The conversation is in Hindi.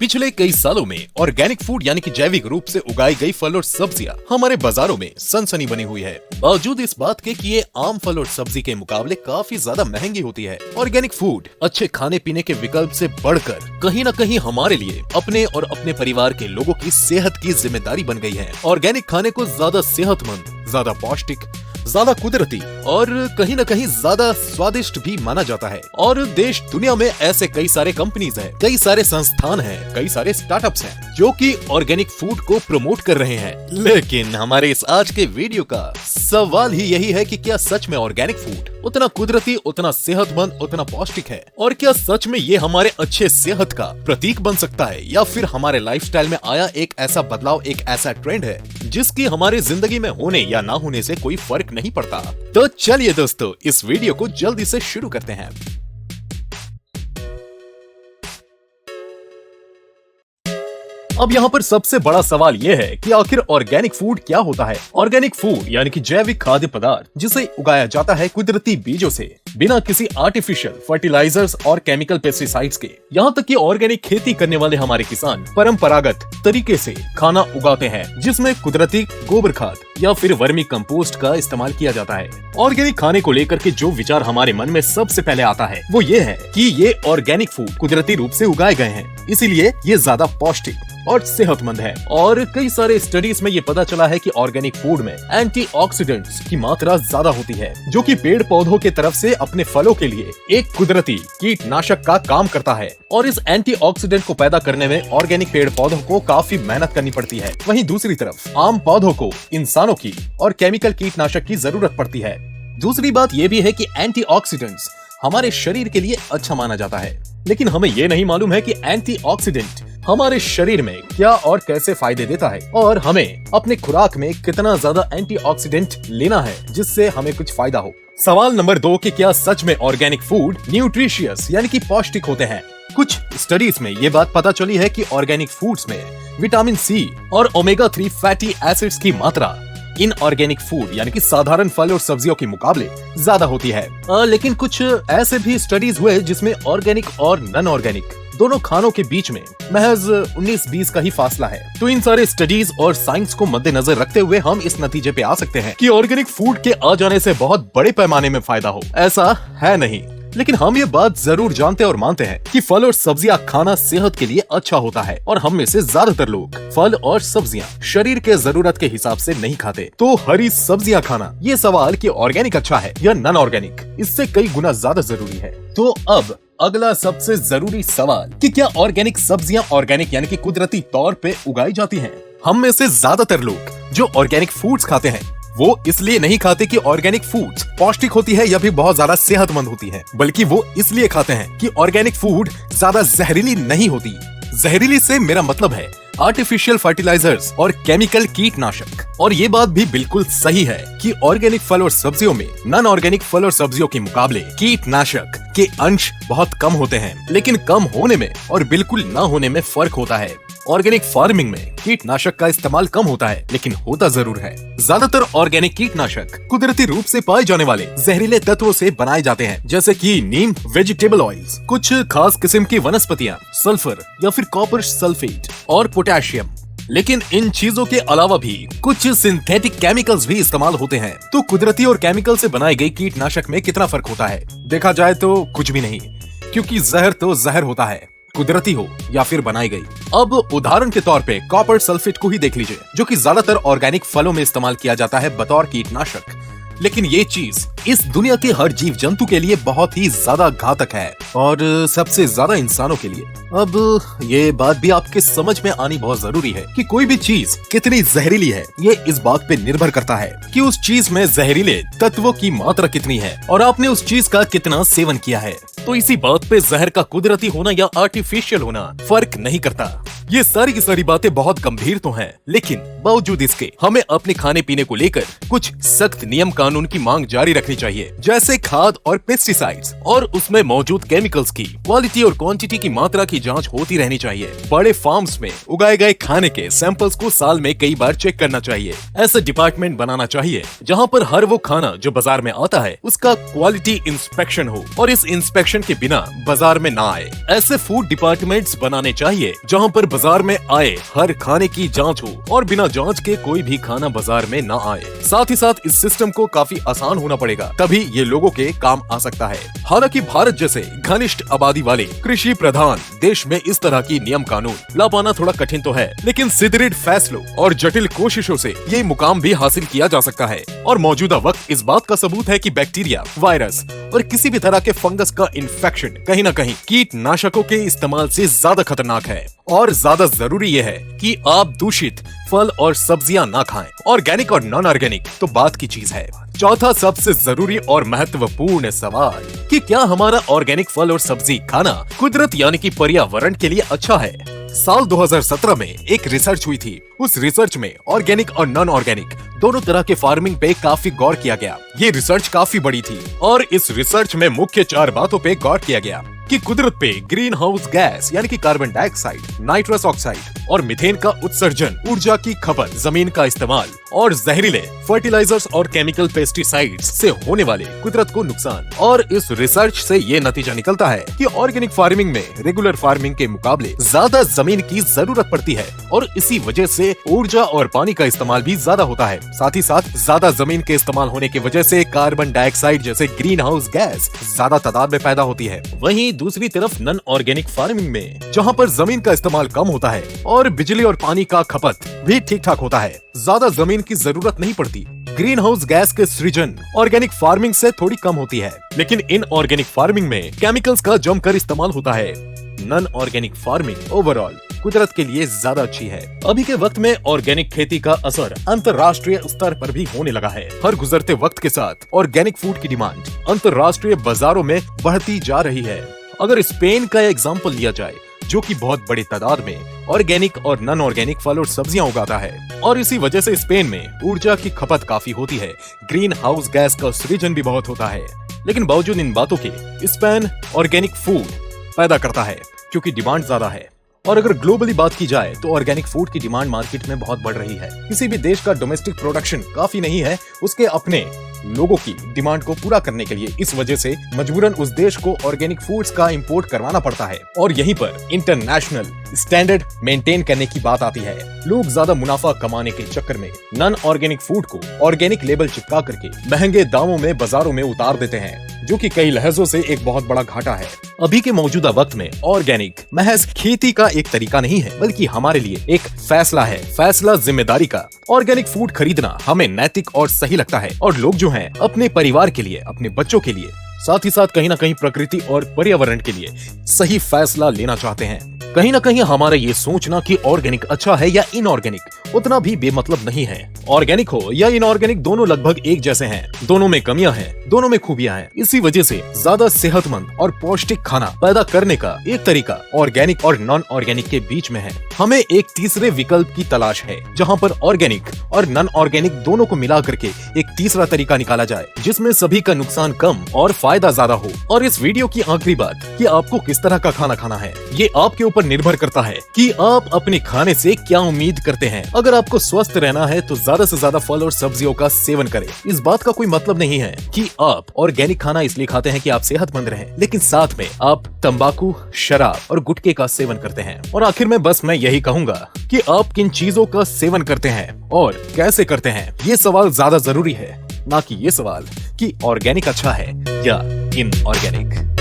पिछले कई सालों में ऑर्गेनिक फूड यानी कि जैविक रूप से उगाई गई फल और सब्जियां हमारे बाजारों में सनसनी बनी हुई है। बावजूद इस बात के कि ये आम फल और सब्जी के मुकाबले काफी ज्यादा महंगी होती है। ऑर्गेनिक फूड अच्छे खाने पीने के विकल्प से बढ़कर कहीं न कहीं हमारे लिए अपने और अपने परिवार के लोगों की सेहत की जिम्मेदारी बन गई है। ऑर्गेनिक खाने को ज्यादा सेहतमंद, ज्यादा पौष्टिक, ज्यादा कुदरती और कहीं न कहीं ज्यादा स्वादिष्ट भी माना जाता है। और देश दुनिया में ऐसे कई सारे कंपनीज हैं, कई सारे संस्थान हैं, कई सारे स्टार्टअप्स हैं जो कि ऑर्गेनिक फूड को प्रमोट कर रहे हैं। लेकिन हमारे इस आज के वीडियो का सवाल ही यही है कि क्या सच में ऑर्गेनिक फूड उतना कुदरती, उतना सेहतमंद, उतना पौष्टिक है? और क्या सच में ये हमारे अच्छे सेहत का प्रतीक बन सकता है, या फिर हमारे लाइफस्टाइल में आया एक ऐसा बदलाव, एक ऐसा ट्रेंड है जिसकी हमारे जिंदगी में होने या ना होने से कोई फर्क नहीं पड़ता? तो चलिए दोस्तों, इस वीडियो को जल्दी से शुरू करते हैं। अब यहाँ पर सबसे बड़ा सवाल यह है कि आखिर ऑर्गेनिक फूड क्या होता है। ऑर्गेनिक फूड यानी कि जैविक खाद्य पदार्थ जिसे उगाया जाता है कुदरती बीजों से, बिना किसी आर्टिफिशियल फर्टिलाइजर्स और केमिकल पेस्टिसाइड्स के। यहाँ तक कि ऑर्गेनिक खेती करने वाले हमारे किसान परंपरागत तरीके से खाना उगाते हैं जिसमें कुदरती गोबर खाद या फिर वर्मी कंपोस्ट का इस्तेमाल किया जाता है। ऑर्गेनिक खाने को लेकर के जो विचार हमारे मन में सबसे पहले आता है वो ये है कि ये ऑर्गेनिक फूड कुदरती रूप से उगाए गए हैं, इसीलिए ये ज्यादा पौष्टिक और सेहतमंद है। और कई सारे स्टडीज में ये पता चला है कि ऑर्गेनिक फूड में एंटीऑक्सीडेंट्स की मात्रा ज्यादा होती है, जो कि पेड़ पौधों के तरफ से अपने फलों के लिए एक कुदरती कीटनाशक का काम करता है। और इस एंटीऑक्सीडेंट को पैदा करने में ऑर्गेनिक पेड़ पौधों को काफी मेहनत करनी पड़ती है। वहीं दूसरी तरफ आम पौधों को इंसानों की और केमिकल कीटनाशक की जरूरत पड़ती है। दूसरी बात ये भी है कि एंटीऑक्सीडेंट्स हमारे शरीर के लिए अच्छा माना जाता है, लेकिन हमें ये नहीं मालूम है कि एंटीऑक्सीडेंट हमारे शरीर में क्या और कैसे फायदे देता है, और हमें अपने खुराक में कितना ज्यादा एंटीऑक्सीडेंट लेना है जिससे हमें कुछ फायदा हो। सवाल नंबर 2 कि क्या सच में ऑर्गेनिक फूड न्यूट्रिशियस यानी कि पौष्टिक होते हैं? कुछ स्टडीज में ये बात पता चली है कि ऑर्गेनिक फूड्स में विटामिन सी और ओमेगा 3 फैटी एसिड्स की मात्रा इन ऑर्गेनिक फूड यानी कि साधारण फल और सब्जियों के मुकाबले ज्यादा होती है। लेकिन कुछ ऐसे भी स्टडीज हुए जिसमें ऑर्गेनिक और नॉन ऑर्गेनिक दोनों खानों के बीच में महज 19-20 का ही फासला है। तो इन सारे स्टडीज और साइंस को मद्देनजर रखते हुए हम इस नतीजे पे आ सकते हैं कि ऑर्गेनिक फूड के आ जाने से बहुत बड़े पैमाने में फायदा हो, ऐसा है नहीं। लेकिन हम ये बात जरूर जानते और मानते हैं कि फल और सब्जियां खाना सेहत के लिए अच्छा होता है, और हम में से ज्यादातर लोग फल और सब्जियां शरीर के जरूरत के हिसाब से नहीं खाते। तो हरी सब्जियां खाना, ये सवाल कि ऑर्गेनिक अच्छा है या नॉन ऑर्गेनिक, इससे कई गुना ज्यादा जरूरी है। तो अब अगला सबसे जरूरी सवाल कि क्या ऑर्गेनिक सब्जियां ऑर्गेनिक यानी कि कुदरती तौर पे उगाई जाती हैं? हम में से ज्यादातर लोग जो ऑर्गेनिक फूड्स खाते हैं वो इसलिए नहीं खाते कि ऑर्गेनिक फूड्स पौष्टिक होती है या फिर बहुत ज्यादा सेहतमंद होती है, बल्कि वो इसलिए खाते हैं कि ऑर्गेनिक फूड ज्यादा जहरीली नहीं होती। जहरीली से मेरा मतलब है आर्टिफिशियल फर्टिलाइजर्स और केमिकल कीटनाशक। और ये बात भी बिल्कुल सही है कि ऑर्गेनिक फल और सब्जियों में नॉन ऑर्गेनिक फल और सब्जियों के मुकाबले कीटनाशक के अंश बहुत कम होते हैं, लेकिन कम होने में और बिल्कुल न होने में फर्क होता है। ऑर्गेनिक फार्मिंग में कीटनाशक का इस्तेमाल कम होता है, लेकिन होता जरूर है। ज्यादातर ऑर्गेनिक कीटनाशक कुदरती रूप से पाए जाने वाले जहरीले तत्वों से बनाए जाते हैं, जैसे कि नीम, वेजिटेबल ऑयल्स, कुछ खास किस्म की वनस्पतियां, सल्फर या फिर कॉपर सल्फेट और पोटेशियम। लेकिन इन चीजों के अलावा भी कुछ सिंथेटिक केमिकल्स भी इस्तेमाल होते हैं। तो कुदरती और केमिकल से बनाई गई कीटनाशक में कितना फर्क होता है? देखा जाए तो कुछ भी नहीं, क्योंकि जहर तो जहर होता है, कुदरती हो या फिर बनाई गई। अब उदाहरण के तौर पे कॉपर सल्फेट को ही देख लीजिए, जो कि ज्यादातर ऑर्गेनिक फलों में इस्तेमाल किया जाता है बतौर कीटनाशक। लेकिन ये चीज इस दुनिया के हर जीव जंतु के लिए बहुत ही ज्यादा घातक है, और सबसे ज्यादा इंसानों के लिए। अब ये बात भी आपके समझ में आनी बहुत जरूरी है कि कोई भी चीज कितनी जहरीली है, ये इस बात पे निर्भर करता है कि उस चीज में जहरीले तत्वों की मात्रा कितनी है और आपने उस चीज का कितना सेवन किया है। तो इसी बात पे जहर का कुदरती होना या आर्टिफिशियल होना फर्क नहीं करता। ये सारी की सारी बातें बहुत गंभीर तो हैं, लेकिन बावजूद इसके हमें अपने खाने पीने को लेकर कुछ सख्त नियम कानून की मांग जारी रखनी चाहिए, जैसे खाद और पेस्टिसाइड्स और उसमें मौजूद केमिकल्स की क्वालिटी और क्वांटिटी की मात्रा की जांच होती रहनी चाहिए। बड़े फार्म्स में उगाए गए खाने के सैंपल्स को साल में कई बार चेक करना चाहिए। ऐसे डिपार्टमेंट बनाना चाहिए जहाँ पर हर वो खाना जो बाजार में आता है उसका क्वालिटी इंस्पेक्शन हो और इस इंस्पेक्शन के बिना बाजार में ना आए। ऐसे फूड डिपार्टमेंट्स बनाने चाहिए जहाँ पर बाजार में आए हर खाने की जांच हो और बिना जांच के कोई भी खाना बाजार में न आए। साथ ही साथ इस सिस्टम को काफी आसान होना पड़ेगा, तभी ये लोगों के काम आ सकता है। हालांकि भारत जैसे घनिष्ठ आबादी वाले कृषि प्रधान देश में इस तरह की नियम कानून ला पाना थोड़ा कठिन तो है, लेकिन सुदृढ़ फैसलों और जटिल कोशिशों से ये मुकाम भी हासिल किया जा सकता है। और मौजूदा वक्त इस बात का सबूत है कि बैक्टीरिया, वायरस और किसी भी तरह के फंगस का इन्फेक्शन कहीं न कहीं कीटनाशकों के इस्तेमाल से ज्यादा खतरनाक है। और ज्यादा जरूरी यह है कि आप दूषित फल और सब्जियां ना खाएं। ऑर्गेनिक और नॉन ऑर्गेनिक तो बात की चीज है। चौथा सबसे जरूरी और महत्वपूर्ण सवाल कि क्या हमारा ऑर्गेनिक फल और सब्जी खाना कुदरत यानी कि पर्यावरण के लिए अच्छा है? साल 2017 में एक रिसर्च हुई थी। उस रिसर्च में ऑर्गेनिक और नॉन ऑर्गेनिक दोनों तरह के फार्मिंग पे काफी गौर किया गया। ये रिसर्च काफी बड़ी थी और इस रिसर्च में मुख्य 4 बातों पे गौर किया गया कि कुदरत पे ग्रीन हाउस गैस यानी कि कार्बन डाइऑक्साइड, नाइट्रस ऑक्साइड और मीथेन का उत्सर्जन, ऊर्जा की खपत, जमीन का इस्तेमाल और जहरीले फर्टिलाइजर्स और केमिकल पेस्टिसाइड्स से होने वाले कुदरत को नुकसान। और इस रिसर्च से ये नतीजा निकलता है कि ऑर्गेनिक फार्मिंग में रेगुलर फार्मिंग के मुकाबले ज्यादा जमीन की जरूरत पड़ती है और इसी वजह से ऊर्जा और पानी का इस्तेमाल भी ज्यादा होता है। साथ ही साथ ज्यादा जमीन के इस्तेमाल होने की वजह से कार्बन डाइऑक्साइड जैसे ग्रीन हाउस गैस ज्यादा तादाद में पैदा होती है। वहीं दूसरी तरफ नॉन ऑर्गेनिक फार्मिंग में जहाँ पर जमीन का इस्तेमाल कम होता है और बिजली और पानी का खपत भी ठीक ठाक होता है, ज्यादा जमीन की जरूरत नहीं पड़ती। ग्रीन हाउस गैस के सृजन ऑर्गेनिक फार्मिंग से थोड़ी कम होती है, लेकिन इन ऑर्गेनिक फार्मिंग में केमिकल्स का जमकर इस्तेमाल होता है। नॉन ऑर्गेनिक फार्मिंग ओवरऑल कुदरत के लिए ज्यादा अच्छी है। अभी के वक्त में ऑर्गेनिक खेती का असर अंतर्राष्ट्रीय स्तर पर भी होने लगा है। हर गुजरते वक्त के साथ ऑर्गेनिक फूड की डिमांड अंतर्राष्ट्रीय बाजारों में बढ़ती जा रही है। अगर स्पेन का एग्जाम्पल लिया जाए, जो कि बहुत बड़ी तादाद में ऑर्गेनिक और नॉन ऑर्गेनिक फल और सब्जियां उगाता है और इसी वजह से स्पेन में ऊर्जा की खपत काफी होती है, ग्रीन हाउस गैस का सृजन भी बहुत होता है। लेकिन बावजूद इन बातों के स्पेन ऑर्गेनिक फूड पैदा करता है क्योंकि डिमांड ज्यादा है। और अगर ग्लोबली बात की जाए तो ऑर्गेनिक फूड की डिमांड मार्केट में बहुत बढ़ रही है। किसी भी देश का डोमेस्टिक प्रोडक्शन काफी नहीं है उसके अपने लोगों की डिमांड को पूरा करने के लिए। इस वजह से मजबूरन उस देश को ऑर्गेनिक फूड्स का इंपोर्ट करवाना पड़ता है और यहीं पर इंटरनेशनल स्टैंडर्ड मेंटेन करने की बात आती है। लोग ज्यादा मुनाफा कमाने के चक्कर में नॉन ऑर्गेनिक फूड को ऑर्गेनिक लेबल चिपका करके महंगे दामों में बाजारों में उतार देते हैं, जो कि कई लहजों से एक बहुत बड़ा घाटा है। अभी के मौजूदा वक्त में ऑर्गेनिक महज खेती का एक तरीका नहीं है, बल्कि हमारे लिए एक फैसला है, फैसला जिम्मेदारी का। ऑर्गेनिक फूड खरीदना हमें नैतिक और सही लगता है और लोग जो हैं अपने परिवार के लिए, अपने बच्चों के लिए, साथ ही साथ कहीं ना कहीं प्रकृति और पर्यावरण के लिए सही फैसला लेना चाहते हैं। कहीं ना कहीं हमारा ये सोचना कि ऑर्गेनिक अच्छा है या इनऑर्गेनिक उतना भी बेमतलब नहीं है। ऑर्गेनिक हो या इनऑर्गेनिक दोनों लगभग एक जैसे हैं, दोनों में कमियां हैं, दोनों में खूबियां हैं। इसी वजह से ज्यादा सेहतमंद और पौष्टिक खाना पैदा करने का एक तरीका ऑर्गेनिक और नॉन ऑर्गेनिक के बीच में है। हमें एक तीसरे विकल्प की तलाश है जहाँ पर ऑर्गेनिक और नॉन ऑर्गेनिक दोनों को मिला करके एक तीसरा तरीका निकाला जाए जिसमें सभी का नुकसान कम और फायदा ज्यादा हो। और इस वीडियो की आखिरी बात कि आपको किस तरह का खाना खाना है, ये आपके ऊपर निर्भर करता है कि आप अपने खाने से क्या उम्मीद करते हैं। अगर आपको स्वस्थ रहना है तो ज्यादा से ज्यादा फल और सब्जियों का सेवन करें। इस बात का कोई मतलब नहीं है कि आप ऑर्गेनिक खाना इसलिए खाते हैं कि आप सेहतमंद रहें, लेकिन साथ में आप तंबाकू, शराब और गुटखे का सेवन करते हैं। और आखिर में बस मैं यही कहूंगा कि आप किन चीजों का सेवन करते हैं और कैसे करते हैं, ये सवाल ज्यादा जरूरी है, ना कि ये सवाल कि ऑर्गेनिक अच्छा है या इनऑर्गेनिक।